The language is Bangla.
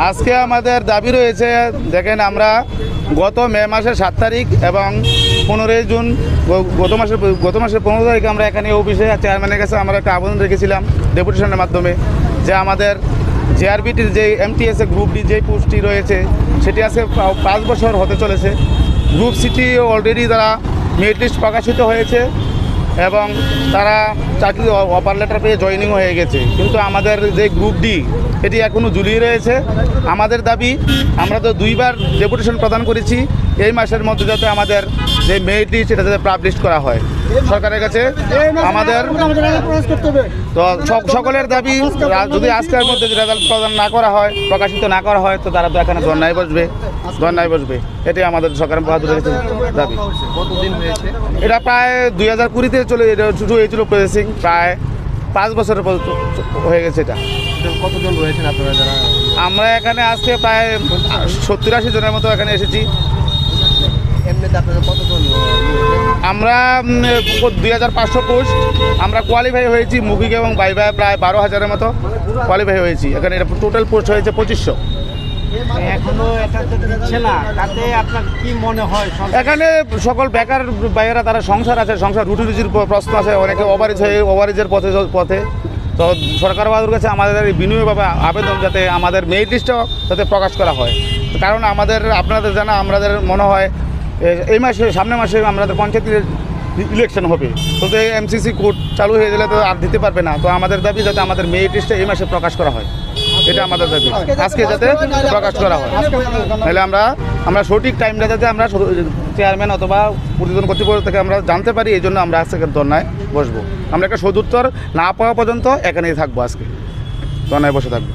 আজকে আমাদের দাবি রয়েছে, দেখেন আমরা গত মে মাসের 7 তারিখ এবং 15 জুন গত মাসের 15 তারিখে আমরা এখানে অফিসে চেয়ারম্যানের কাছে আমরা একটা আবেদন রেখেছিলাম ডেপুটেশনের মাধ্যমে, যে আমাদের জেআরবিটির যে এমটিএসএ গ্রুপ ডি যে পোস্টটি রয়েছে সেটি আজকে 5 বছর হতে চলেছে। গ্রুপ সিটি অলরেডি তারা মেরিট লিস্ট প্রকাশিত হয়েছে এবং তারা চাকরি অফার লেটার পেয়ে জয়েনিং হয়ে গেছে, কিন্তু আমাদের যে গ্রুপ ডি এটি এখনও ঝুলিয়ে রয়েছে। আমাদের দাবি, আমরা তো 2বার ডেপুটেশন প্রদান করেছি, এই মাসের মধ্যে যাতে আমাদের যে মেরিট লিস্ট সেটা যাতে পাবলিশ করা হয় সরকারের কাছে আমাদের। তো সকলের দাবি, যদি আজকের মধ্যে রেজাল্ট প্রদান না করা হয়, প্রকাশিত না করা হয়, তো তারা তো এখানে ধর্নায় বসবে। এটাই আমাদের সরকার দাবি। কতদিন হয়েছে এটা প্রায় 2020-তে শুরু হয়েছিল প্রসেসিং, প্রায় 5 বছরের হয়ে গেছে এটা। কতজন রয়েছেন আপনারা যারা? আমরা এখানে আজকে প্রায় 70-80 জনের মতো এখানে এসেছি। এমনিতে আপনারা কতজন? আমরা 2500 পোস্ট আমরা কোয়ালিফাই হয়েছি, মৌখিক এবং ভাইভায় প্রায় 12,000-এর মতো কোয়ালিফাই হয়েছি। এখানে এটা টোটাল পোস্ট হয়েছে 2500। এখনো এটা তো দিচ্ছে না, তাতে আপনার কি মনে হয়? এখানে সকল বেকার ভাইয়েরা তারা সংসার আছে, সংসার রুটি রুজির প্রশ্ন আছে, অনেকে ওভারেজের পথে। তো সরকার বাহাদুর কাছে আমাদের বিনয়ভাবে আবেদন যাতে আমাদের মেরিট লিস্টও যাতে প্রকাশ করা হয়। কারণ আপনাদের জানা, আমাদের মনে হয় এই মাসে, সামনের মাসে আমাদের পঞ্চায়েতের ইলেকশন হবে, তো এমসিসি কোড চালু হয়ে গেলে তো আর দিতে পারবে না। তো আমাদের দাবি যাতে আমাদের মেরিট লিস্টে এই মাসে প্রকাশ করা হয়, এটা আমাদের দাবি, আজকে যাতে প্রকাশ করা হয়। তাহলে আমরা সঠিক টাইমটা যাতে আমরা চেয়ারম্যান অথবা প্রতিদিন কর্তৃপক্ষ থেকে আমরা জানতে পারি, এই জন্য আমরা আজকে ধর্নায় বসবো। আমরা একটা সদুত্তর না পাওয়া পর্যন্ত এখানেই থাকবো, আজকে ধর্নায় বসে থাকবো।